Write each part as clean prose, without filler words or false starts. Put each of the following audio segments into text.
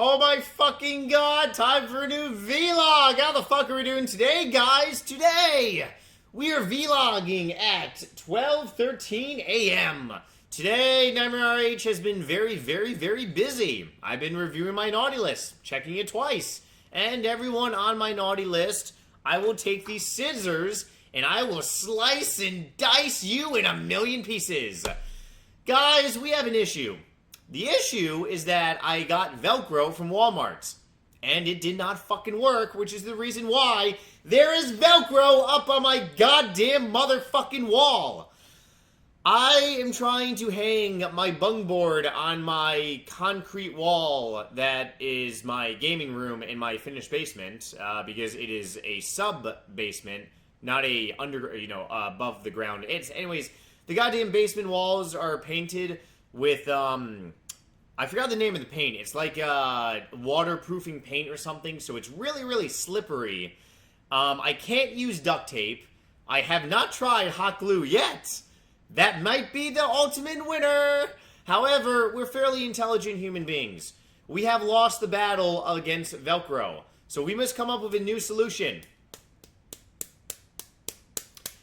Oh my fucking god, time for a new vlog! How the fuck are we doing today, guys? Today, we are vlogging at 12:13 a.m. Today, NightmareRH has been very busy. I've been reviewing my naughty list, checking it twice. And everyone on my naughty list, I will take these scissors and I will slice and dice you in a million pieces. Guys, we have an issue. The issue is that I got Velcro from Walmart, and it did not fucking work, which is the reason why there is Velcro up on my goddamn motherfucking wall. I am trying to hang my bung board on my concrete wall that is my gaming room in my finished basement, because it is a sub-basement, not a above the ground. Anyways, the goddamn basement walls are painted with, I forgot the name of the paint. It's like waterproofing paint or something, so it's really slippery. I can't use duct tape. I have not tried hot glue yet. That might be the ultimate winner. However, we're fairly intelligent human beings. We have lost the battle against Velcro, so we must come up with a new solution.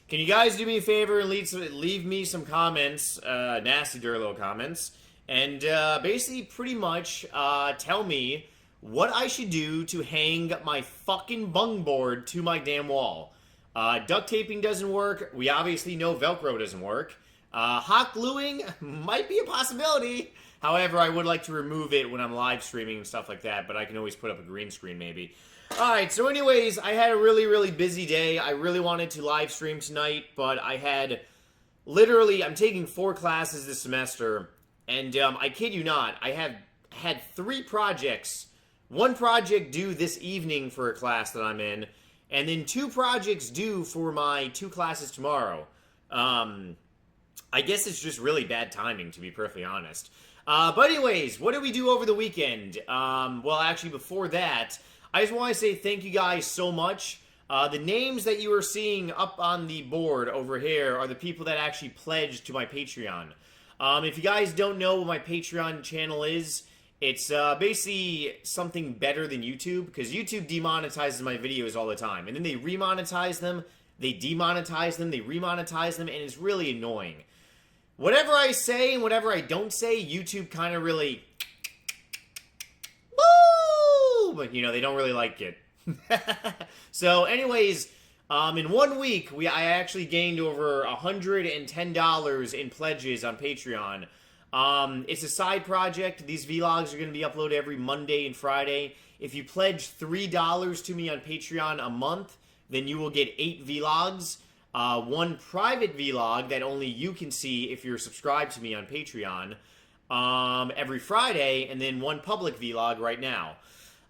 Can you guys do me a favor and leave me some comments, nasty dirty comments, and basically pretty much tell me what I should do to hang my fucking bung board to my damn wall. Duct taping doesn't work. We obviously know Velcro doesn't work. Hot gluing might be a possibility. However, I would like to remove it when I'm live streaming and stuff like that, but I can always put up a green screen maybe. Alright, so anyways, I had a really busy day. I really wanted to live stream tonight, but I had literally, I'm taking 4 classes this semester, and I kid you not, I have had 3 projects. 1 project due this evening for a class that I'm in, and then 2 projects due for my 2 classes tomorrow. I guess it's just really bad timing, to be perfectly honest. But anyways, what did we do over the weekend? Well, actually, before that, I just want to say thank you guys so much. The names that you are seeing up on the board over here are the people that actually pledged to my Patreon. If you guys don't know what my Patreon channel is, it's basically something better than YouTube, because YouTube demonetizes my videos all the time. And then they remonetize them, they demonetize them, they remonetize them, and it's really annoying. Whatever I say and whatever I don't say, YouTube kind of really... Woo! But, you know, they don't really like it. So, anyways, in 1 week, I actually gained over $110 in pledges on Patreon. It's a side project. These vlogs are going to be uploaded every Monday and Friday. If you pledge $3 to me on Patreon a month, then you will get 8 vlogs. 1 private vlog that only you can see if you're subscribed to me on Patreon every Friday, and then 1 public vlog right now.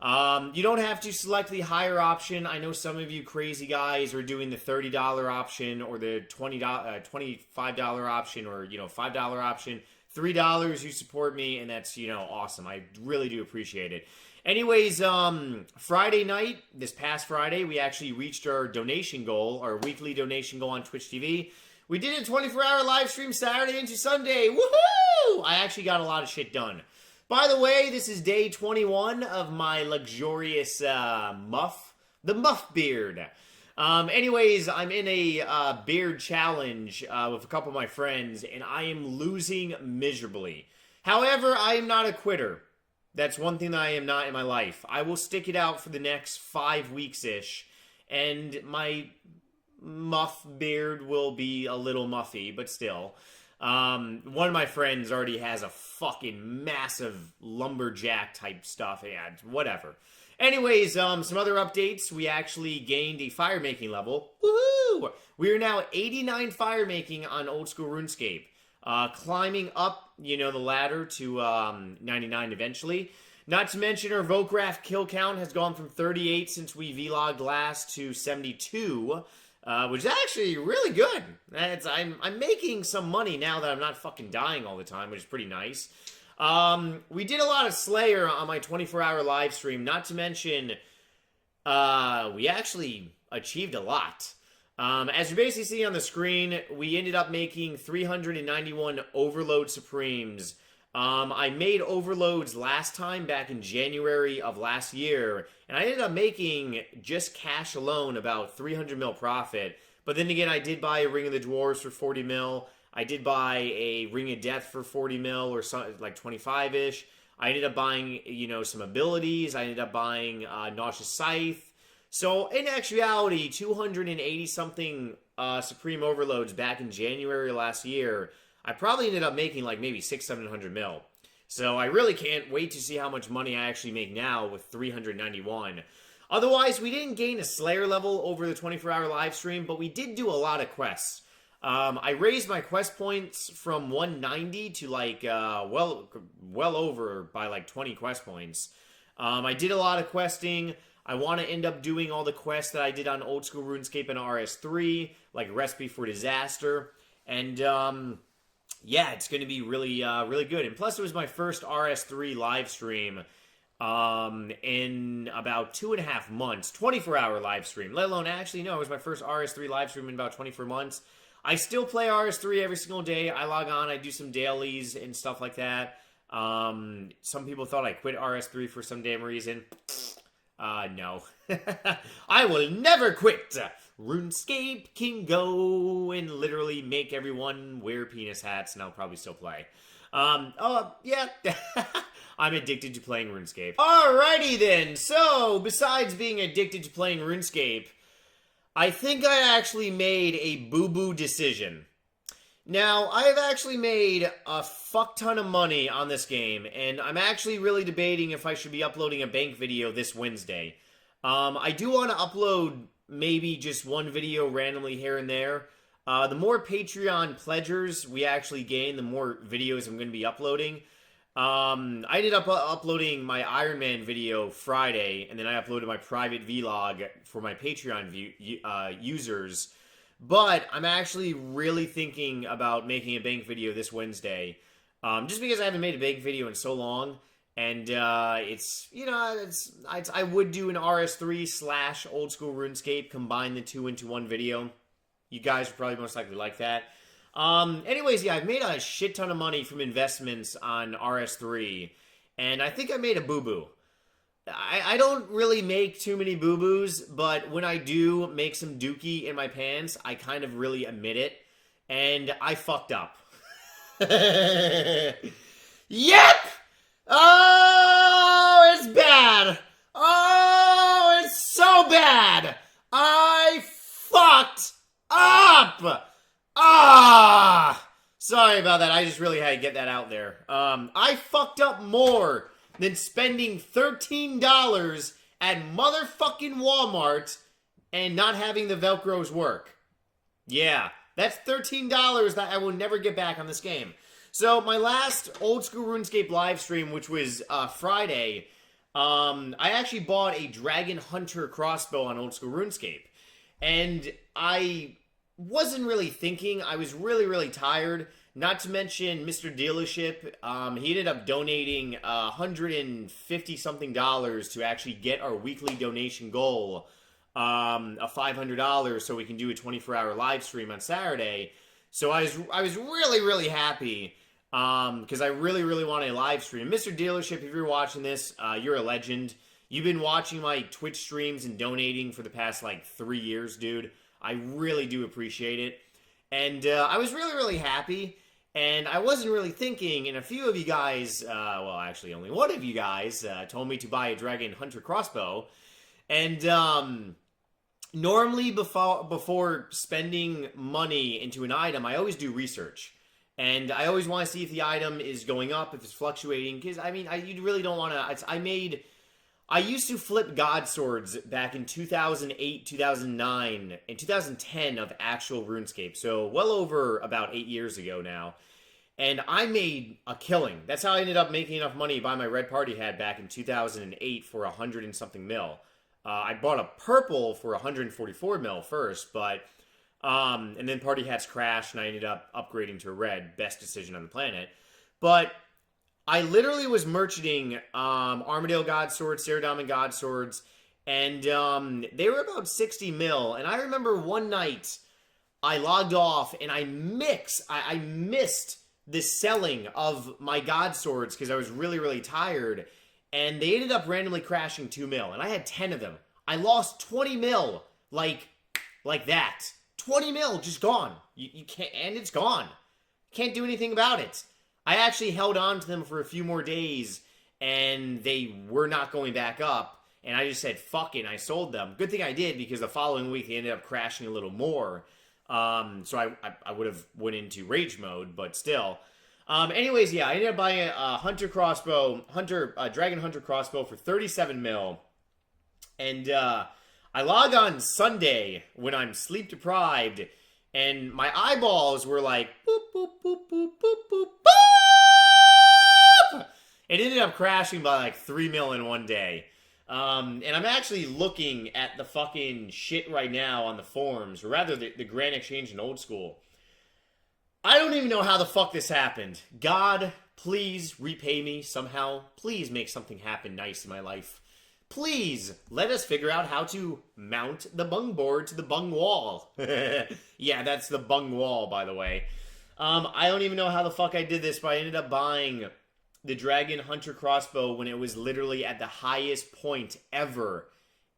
You don't have to select the higher option. I know some of you crazy guys are doing the $30 option or the $25 option, or, you know, $5 option. $3, you support me, and that's, you know, awesome. I really do appreciate it. Anyways, Friday night, this past Friday, we actually reached our donation goal, our weekly donation goal on Twitch TV. We did a 24-hour live stream Saturday into Sunday. Woohoo! I actually got a lot of shit done. By the way, this is day 21 of my luxurious muff, the muff beard. Anyways, I'm in a beard challenge with a couple of my friends, and I am losing miserably. However, I am not a quitter. That's one thing that I am not in my life. I will stick it out for the next 5 weeks-ish, and my muff beard will be a little muffy, but still. One of my friends already has a fucking massive lumberjack type stuff, and whatever. Anyways, some other updates. We actually gained a fire making level. Woohoo! We are now 89 fire making on old school RuneScape. Climbing up, you know, the ladder to 99 eventually. Not to mention our Vograph kill count has gone from 38 since we vlogged last to 72, which is actually really good. I'm making some money now that I'm not fucking dying all the time, which is pretty nice. We did a lot of Slayer on my 24-hour live stream. Not to mention, we actually achieved a lot. As you basically see on the screen, we ended up making 391 Overload Supremes I made overloads last time back in January of last year, and I ended up making just cash alone about 300 mil profit. But then again, I did buy a Ring of the Dwarves for 40 mil. I did buy a Ring of Death for 40 mil or something like 25-ish. I ended up buying, some abilities. I ended up buying Nauseous Scythe. So in actuality, 280 something Supreme Overloads back in January last year, I probably ended up making like maybe 600-700 mil. So I really can't wait to see how much money I actually make now with 391. Otherwise, we didn't gain a Slayer level over the 24-hour live stream, but we did do a lot of quests. I raised my quest points from 190 to like well over by like 20 quest points. I did a lot of questing. I want to end up doing all the quests that I did on Old School RuneScape and RS3, like Recipe for Disaster, and yeah, it's going to be really really good. And plus, it was my first RS3 live stream in about 2.5 months, 24-hour live stream. Let alone, actually, no, it was my first RS3 live stream in about 24 months. I still play RS3 every single day. I log on, I do some dailies and stuff like that. Some people thought I quit RS3 for some damn reason. No. I will never quit. RuneScape can go and literally make everyone wear penis hats, and I'll probably still play. Yeah. I'm addicted to playing RuneScape. Alrighty then. So, besides being addicted to playing RuneScape, I think I actually made a boo-boo decision. Now, I have actually made a fuck ton of money on this game, and I'm actually really debating if I should be uploading a bank video this Wednesday. I do want to upload maybe just one video randomly here and there. The more Patreon pledgers we actually gain, the more videos I'm going to be uploading. I ended up uploading my Iron Man video Friday, and then I uploaded my private vlog for my Patreon users. But I'm actually really thinking about making a bank video this Wednesday, just because I haven't made a bank video in so long, and I would do an RS3 / Old School RuneScape, combine the two into one video. You guys would probably most likely like that. Anyways, yeah, I've made a shit ton of money from investments on RS3, and I think I made a boo-boo. I don't really make too many boo-boos, but when I do make some dookie in my pants, I kind of really admit it, and I fucked up. Yep! Oh, it's bad! Oh, it's so bad! I fucked up! Sorry about that. I just really had to get that out there. I fucked up more than spending $13 at motherfucking Walmart and not having the Velcros work. Yeah, that's $13 that I will never get back on this game. So, my last Old School RuneScape live stream, which was Friday, I actually bought a Dragon Hunter crossbow on Old School RuneScape. And I wasn't really thinking. I was really, really tired. Not to mention Mr. Dealership. He ended up donating $150-something to actually get our weekly donation goal of $500 so we can do a 24-hour live stream on Saturday. So I was really, really happy because I really, really want a live stream. Mr. Dealership, if you're watching this, you're a legend. You've been watching my Twitch streams and donating for the past, 3 years, dude. I really do appreciate it. And I was really, really happy. And I wasn't really thinking, and a few of you guys, well, actually only one of you guys, told me to buy a Dragon Hunter crossbow. And normally before spending money into an item, I always do research. And I always want to see if the item is going up, if it's fluctuating. Because, you really don't want to... I used to flip God Swords back in 2008, 2009, and 2010 of actual RuneScape. So well over about 8 years ago now. And I made a killing. That's how I ended up making enough money to buy my Red Party hat back in 2008 for 100 and something mil. I bought a purple for 144 mil first, but... and then Party hats crashed and I ended up upgrading to a red. Best decision on the planet. But... I literally was merchanting Armadale God Swords, Saradomin God Swords, and they were about 60 mil. And I remember one night I logged off and I missed the selling of my God swords because I was really, really tired. And they ended up randomly crashing 2 mil. And I had 10 of them. I lost 20 mil. Like that. 20 mil just gone. You can't, and it's gone. Can't do anything about it. I actually held on to them for a few more days, and they were not going back up, and I just said, fuck it, and I sold them. Good thing I did, because the following week they ended up crashing a little more, so I would have went into rage mode, but still. Anyways, yeah, I ended up buying a Dragon Hunter crossbow for 37 mil, and, I log on Sunday when I'm sleep deprived, and my eyeballs were like, boop, boop, boop, boop, boop, boop, boop! It ended up crashing by like 3 mil in one day. And I'm actually looking at the fucking shit right now on the forums, or rather the Grand Exchange and Old School. I don't even know how the fuck this happened. God, please repay me somehow. Please make something happen nice in my life. Please, let us figure out how to mount the bung board to the bung wall. Yeah, that's the bung wall, by the way. I don't even know how the fuck I did this, but I ended up buying the Dragon Hunter crossbow when it was literally at the highest point ever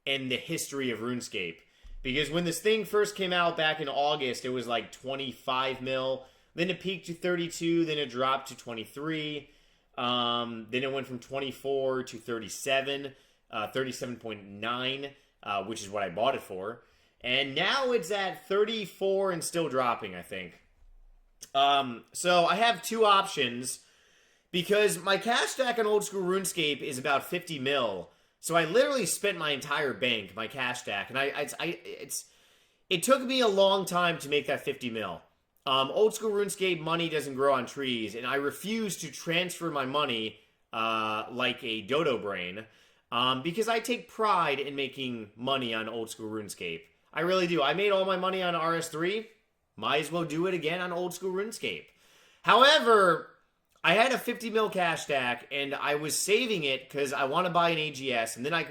in the history of RuneScape. Because when this thing first came out back in August, it was like 25 mil. Then it peaked to 32, then it dropped to 23. Then it went from 24 to 37. 37.9, which is what I bought it for. And now it's at 34 and still dropping, I think. So I have two options, because my cash stack on Old School RuneScape is about 50 mil. So I literally spent my entire bank, my cash stack, and it took me a long time to make that 50 mil. Old School RuneScape money doesn't grow on trees, and I refuse to transfer my money like a dodo brain. Because I take pride in making money on Old School RuneScape. I really do. I made all my money on RS3. Might as well do it again on Old School RuneScape. However, I had a 50 mil cash stack, and I was saving it because I want to buy an AGS, and then I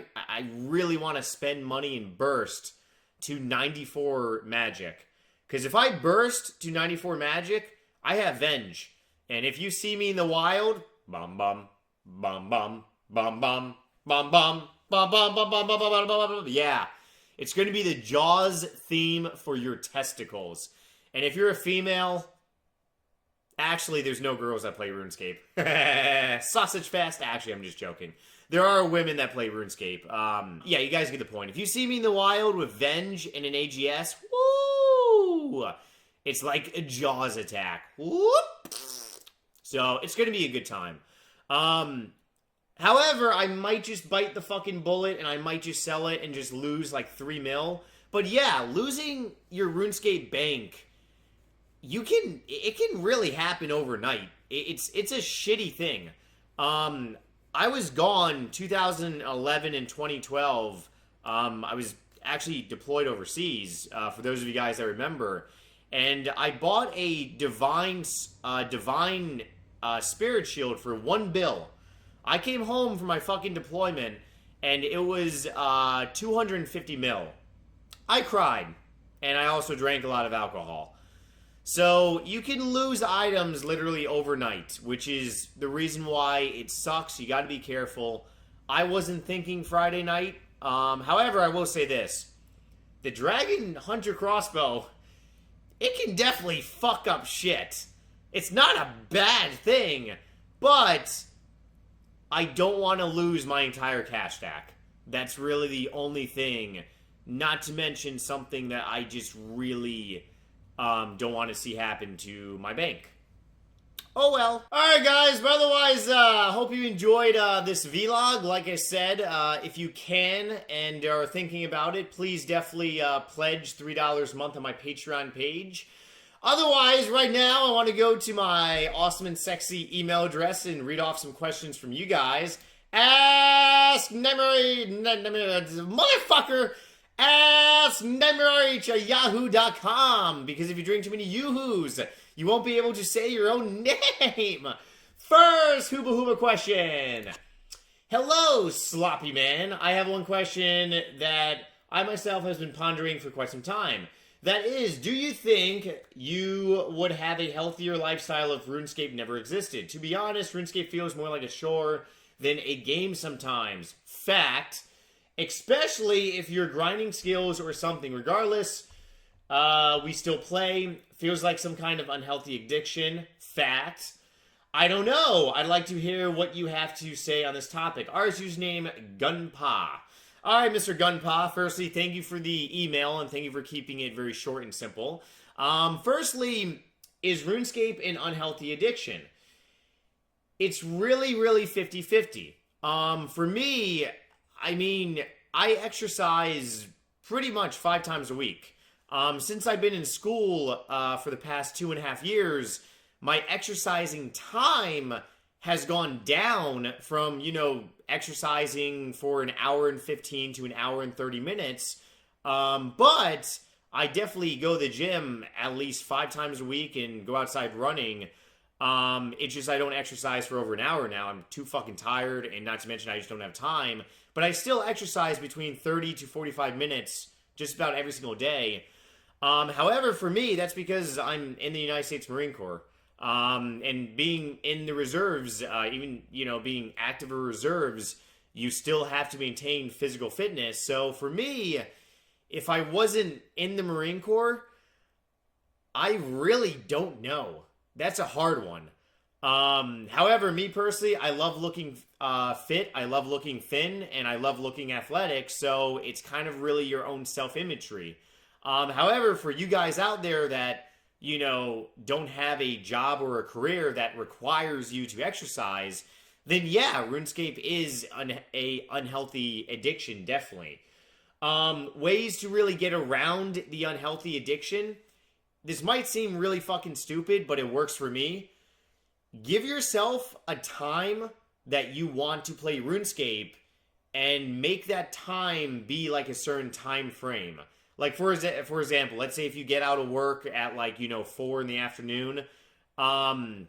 really want to spend money and burst to 94 magic. Because if I burst to 94 magic, I have Venge. And if you see me in the wild, bum bum, bum bum, bum bum, bum bum, bum bum, bum bum, bum bum, bum bum, yeah. It's going to be the Jaws theme for your testicles. And if you're a female, actually, there's no girls that play RuneScape. Sausage Fest? Actually, I'm just joking. There are women that play RuneScape. Yeah, you guys get the point. If you see me in the wild with Venge and an AGS, woo! It's like a Jaws attack. Whoop! So, it's going to be a good time. However, I might just bite the fucking bullet and I might just sell it and just lose like 3 mil. But yeah, losing your RuneScape bank, it can really happen overnight. It's a shitty thing. I was gone 2011 and 2012. I was actually deployed overseas, for those of you guys that remember. And I bought a divine spirit shield for 1 bill. I came home from my fucking deployment, and it was 250 mil. I cried, and I also drank a lot of alcohol. So, you can lose items literally overnight, which is the reason why it sucks. You gotta be careful. I wasn't thinking Friday night. However, I will say this. The Dragon Hunter crossbow, it can definitely fuck up shit. It's not a bad thing, but I don't want to lose my entire cash stack. That's really the only thing. Not to mention something that I just really don't want to see happen to my bank. Oh well. Alright guys, but otherwise, hope you enjoyed this vlog. Like I said, if you can and are thinking about it, please definitely pledge $3 a month on my Patreon page. Otherwise, right now, I want to go to my awesome and sexy email address and read off some questions from you guys. Ask motherfucker, ask NightmareRH at yahoo.com. Because if you drink too many yoo-hoos, you won't be able to say your own name. First, Hooba Hooba question. Hello, sloppy man. I have one question that I myself has been pondering for quite some time. That is, do you think you would have a healthier lifestyle if RuneScape never existed? To be honest, RuneScape feels more like a chore than a game sometimes. Fact. Especially if you're grinding skills or something. Regardless, we still play. Feels like some kind of unhealthy addiction. Fact. I don't know. I'd like to hear what you have to say on this topic. Ours username, Gunpa. Alright, Mr. Gunpa. Firstly, thank you for the email, and thank you for keeping it very short and simple. Firstly, is RuneScape an unhealthy addiction? It's really, really 50-50. For me, I mean, I exercise pretty much 5 times a week. Since I've been in school for the past 2.5 years, my exercising time has gone down from, exercising for an hour and 15 to an hour and 30 minutes. But I definitely go to the gym at least 5 times a week and go outside running. It's just I don't exercise for over an hour now. I'm too fucking tired, and not to mention I just don't have time. But I still exercise between 30 to 45 minutes just about every single day. However, for me, that's because I'm in the United States Marine Corps. And being in the reserves, even, being active or reserves, you still have to maintain physical fitness. So for me, if I wasn't in the Marine Corps, I really don't know. That's a hard one. However, me personally, I love looking fit, I love looking thin, and I love looking athletic, so it's kind of really your own self-imagery. However, for you guys out there that don't have a job or a career that requires you to exercise, then yeah, RuneScape is a unhealthy addiction, definitely. Ways to really get around the unhealthy addiction. This might seem really fucking stupid, but it works for me. Give yourself a time that you want to play RuneScape and make that time be like a certain time frame. Like, for example, let's say if you get out of work at, 4 in the afternoon, don't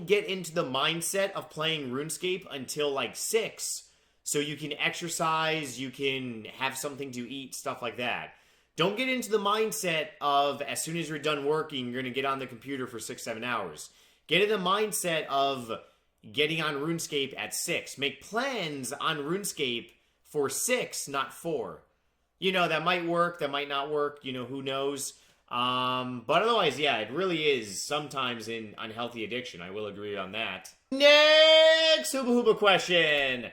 get into the mindset of playing RuneScape until, 6, so you can exercise, you can have something to eat, stuff like that. Don't get into the mindset of, as soon as you're done working, you're going to get on the computer for 6-7 hours. Get in the mindset of getting on RuneScape at 6. Make plans on RuneScape for 6, not 4. That might work, that might not work, who knows. But otherwise, yeah, it really is sometimes an unhealthy addiction. I will agree on that. Next Hooba Hooba question.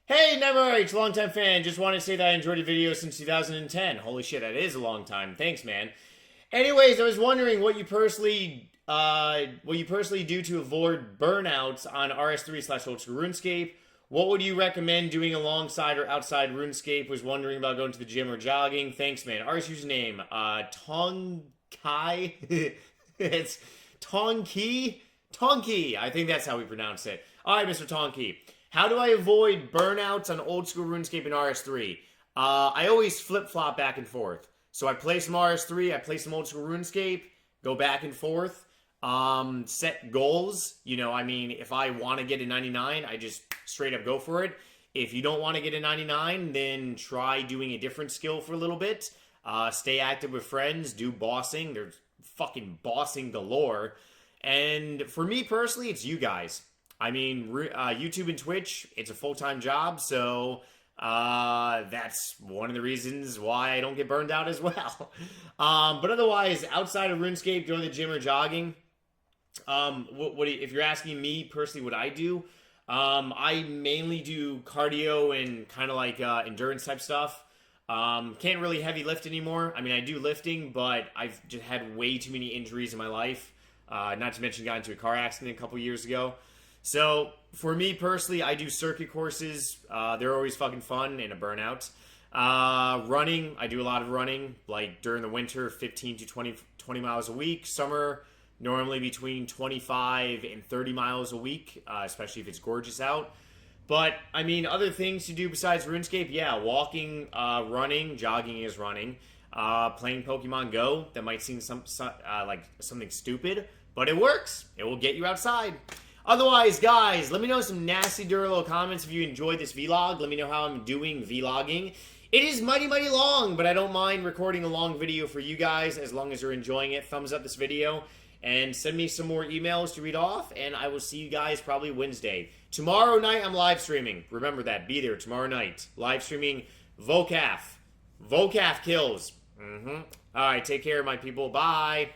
Hey, NightmareRH, longtime fan. Just want to say that I enjoyed your video since 2010. Holy shit, that is a long time. Thanks, man. Anyways, I was wondering what you personally do to avoid burnouts on RS3/Old School RuneScape. What would you recommend doing alongside or outside RuneScape? Was wondering about going to the gym or jogging. Thanks, man. Ours username, Tongkai. It's Tongki? Tongki. I think that's how we pronounce it. All right, Mr. Tongki. How do I avoid burnouts on Old School RuneScape and RS3? I always flip-flop back and forth. So I play some RS3, I play some Old School RuneScape, go back and forth. Set goals. If I want to get a 99, I just straight up go for it. If you don't want to get a 99, then try doing a different skill for a little bit. Stay active with friends, do bossing. There's fucking bossing galore. And for me personally, it's you guys. YouTube and Twitch, it's a full-time job, so that's one of the reasons why I don't get burned out as well. But otherwise, outside of RuneScape, going to the gym or jogging, if you're asking me personally what I do, I mainly do cardio and kind of endurance type stuff. Can't really heavy lift anymore. I do lifting, but I've just had way too many injuries in my life. Not to mention got into a car accident a couple years ago. So for me personally, I do circuit courses. They're always fucking fun and a burnout. Running, I do a lot of running, during the winter, 15 to 20 miles a week. Summer, normally between 25 and 30 miles a week, especially if it's gorgeous out. But, other things to do besides RuneScape, yeah, walking, running, jogging is running, playing Pokemon Go. That might seem like something stupid, but it works. It will get you outside. Otherwise, guys, let me know some nasty, dirty little comments if you enjoyed this vlog. Let me know how I'm doing vlogging. It is mighty, mighty long, but I don't mind recording a long video for you guys as long as you're enjoying it. Thumbs up this video and send me some more emails to read off, and I will see you guys probably Wednesday. Tomorrow night, I'm live streaming. Remember that. Be there tomorrow night. Live streaming Vocaf. Vocaf kills. All right, take care, my people. Bye.